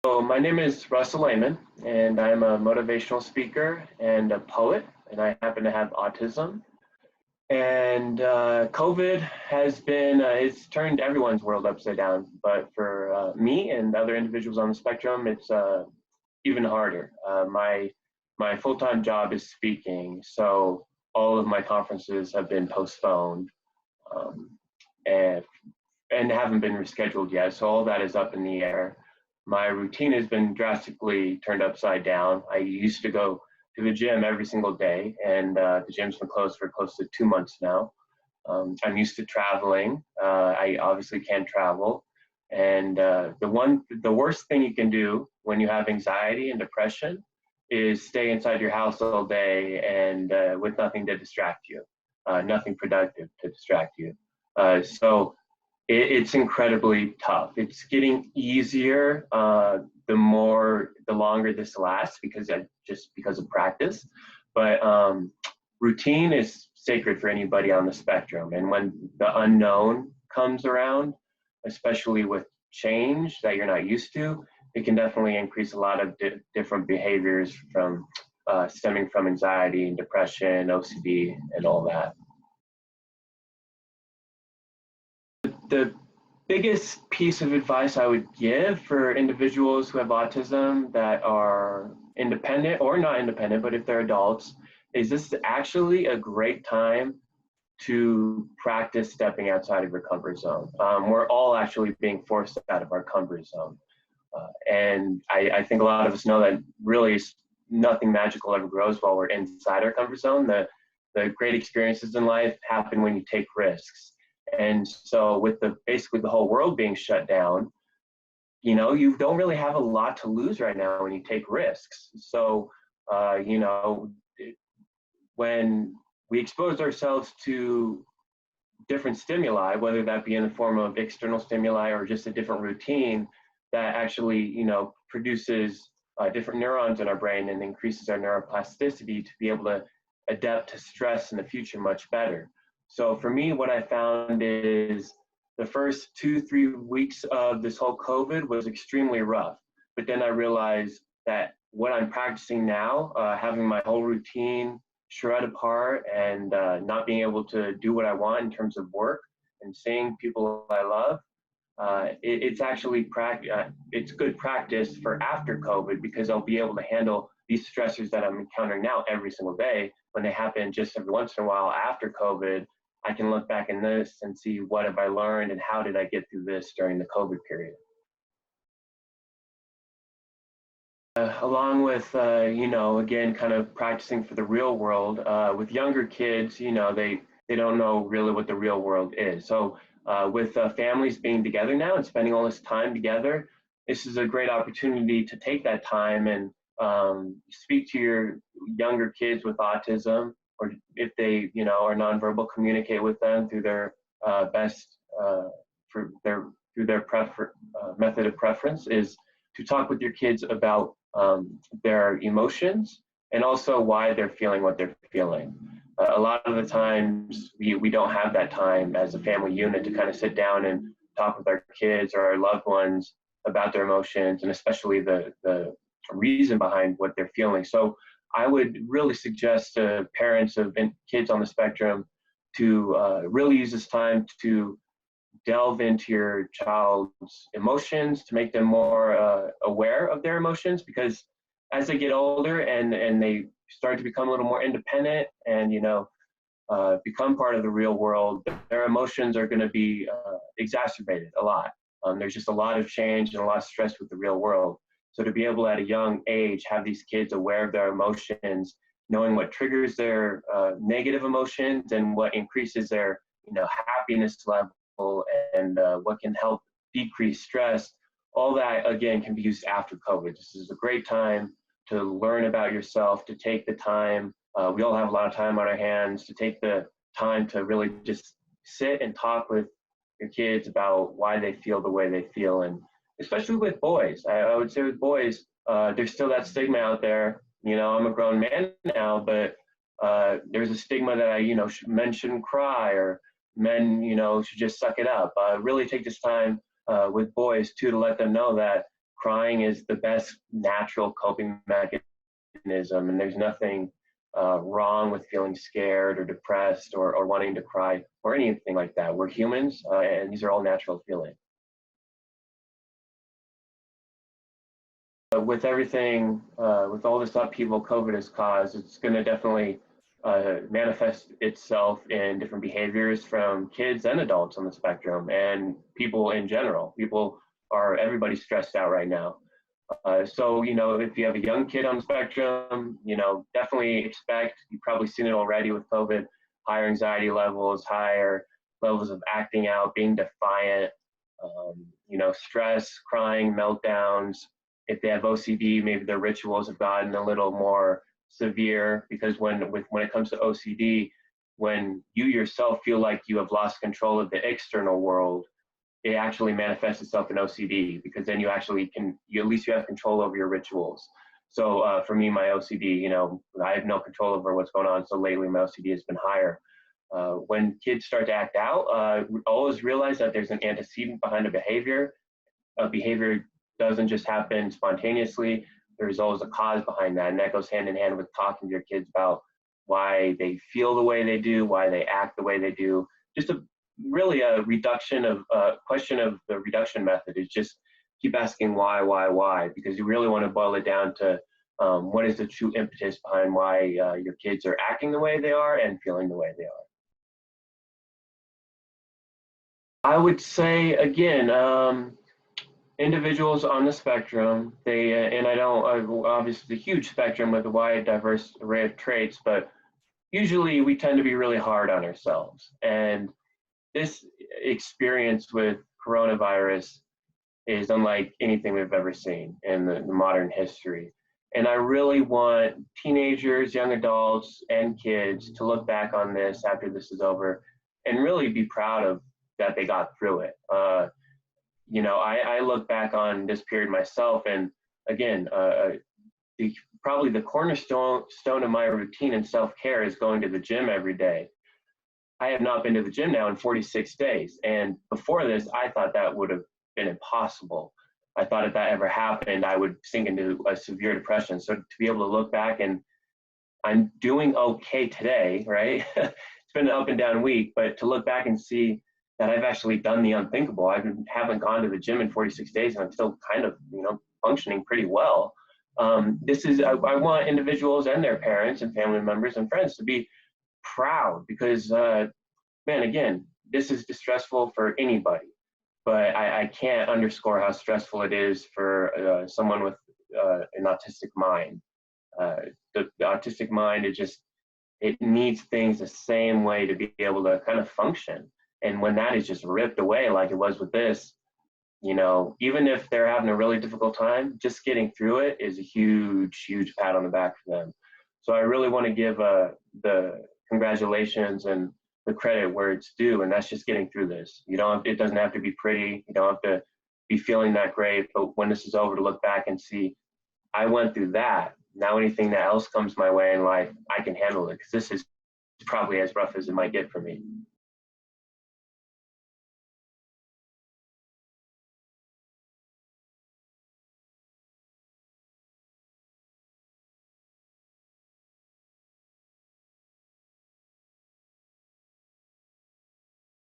So my name is Russell Lehmann, and I'm a motivational speaker and a poet, and I happen to have autism. And COVID has been, it's turned everyone's world upside down, but for me and other individuals on the spectrum, it's even harder. My full-time job is speaking, so all of my conferences have been postponed um, and, and haven't been rescheduled yet, so all that is up in the air. My routine has been drastically turned upside down. I used to go to the gym every single day, and the gym's been closed for close to 2 months now. I'm used to traveling. I obviously can't travel. And the worst thing you can do when you have anxiety and depression is stay inside your house all day and with nothing to distract you, nothing productive to distract you. So it's incredibly tough. It's getting easier the longer this lasts just because of practice. But routine is sacred for anybody on the spectrum. And when the unknown comes around, especially with change that you're not used to, it can definitely increase a lot of different behaviors from stemming from anxiety and depression, OCD, and all that. The biggest piece of advice I would give for individuals who have autism that are independent or not independent, but if they're adults, is this is actually a great time to practice stepping outside of your comfort zone. We're all actually being forced out of our comfort zone. And I think a lot of us know that really nothing magical ever grows while we're inside our comfort zone. The great experiences in life happen when you take risks. And so with basically the whole world being shut down, you don't really have a lot to lose right now when you take risks. So, when we expose ourselves to different stimuli, whether that be in the form of external stimuli or just a different routine that actually, produces different neurons in our brain and increases our neuroplasticity to be able to adapt to stress in the future much better. So for me, what I found is the first 2-3 weeks of this whole COVID was extremely rough. But then I realized that what I'm practicing now, having my whole routine shred apart and not being able to do what I want in terms of work and seeing people I love, it's actually it's good practice for after COVID, because I'll be able to handle these stressors that I'm encountering now every single day. When they happen just every once in a while after COVID, I can look back in this and see what have I learned and how did I get through this during the COVID period. Along with, again, kind of practicing for the real world, with younger kids, they don't know really what the real world is. So with families being together now and spending all this time together, this is a great opportunity to take that time and speak to your younger kids with autism, or if they, are nonverbal, communicate with them through their through their method of preference is to talk with your kids about their emotions and also why they're feeling what they're feeling. A lot of the times we don't have that time as a family unit to kind of sit down and talk with our kids or our loved ones about their emotions, and especially the reason behind what they're feeling. So I would really suggest to parents of kids on the spectrum to really use this time to delve into your child's emotions, to make them more aware of their emotions, because as they get older and they start to become a little more independent and become part of the real world, their emotions are going to be exacerbated a lot. There's just a lot of change and a lot of stress with the real world. So to be able at a young age have these kids aware of their emotions, knowing what triggers their negative emotions and what increases their happiness level and what can help decrease stress, all that again can be used after COVID. This is a great time to learn about yourself, to take the time. We all have a lot of time on our hands, to take the time to really just sit and talk with your kids about why they feel the way they feel. And especially with boys, I would say with boys, there's still that stigma out there. I'm a grown man now, but there's a stigma that men shouldn't cry, or men, should just suck it up. Really take this time with boys too to let them know that crying is the best natural coping mechanism, and there's nothing wrong with feeling scared or depressed or wanting to cry or anything like that. We're humans, and these are all natural feelings. With everything, with all this upheaval COVID has caused, it's going to definitely manifest itself in different behaviors from kids and adults on the spectrum, and people in general. Everybody's stressed out right now. So, if you have a young kid on the spectrum, definitely expect, you've probably seen it already with COVID, higher anxiety levels, higher levels of acting out, being defiant, stress, crying, meltdowns. If they have OCD, maybe their rituals have gotten a little more severe, because when it comes to OCD, when you yourself feel like you have lost control of the external world, it actually manifests itself in OCD, because then you at least you have control over your rituals. So for me, my OCD, I have no control over what's going on. So lately my OCD has been higher. When kids start to act out, always realize that there's an antecedent behind a behavior. A behavior doesn't just happen spontaneously. There's always a cause behind that. And that goes hand in hand with talking to your kids about why they feel the way they do, why they act the way they do. Just really a question of the reduction method is just keep asking why, because you really want to boil it down to what is the true impetus behind why your kids are acting the way they are and feeling the way they are. I would say, again, individuals on the spectrum, obviously a huge spectrum with a wide, diverse array of traits, but usually we tend to be really hard on ourselves. And this experience with coronavirus is unlike anything we've ever seen in the modern history. And I really want teenagers, young adults, and kids to look back on this after this is over and really be proud of that they got through it. I look back on this period myself, and again, probably the cornerstone of my routine and self-care is going to the gym every day. I have not been to the gym now in 46 days. And before this, I thought that would have been impossible. I thought if that ever happened, I would sink into a severe depression. So to be able to look back and I'm doing okay today, right? It's been an up and down week, but to look back and see that I've actually done the unthinkable. I haven't gone to the gym in 46 days and I'm still kind of, functioning pretty well. I want individuals and their parents and family members and friends to be proud, because man, again, this is distressful for anybody, but I can't underscore how stressful it is for someone with an autistic mind. The autistic mind, it needs things the same way to be able to kind of function. And when that is just ripped away like it was with this, even if they're having a really difficult time, just getting through it is a huge, huge pat on the back for them. So I really want to give the congratulations and the credit where it's due, and that's just getting through this. It doesn't have to be pretty. You don't have to be feeling that great, but when this is over, to look back and see, I went through that. Now anything that else comes my way in life, I can handle it, because this is probably as rough as it might get for me.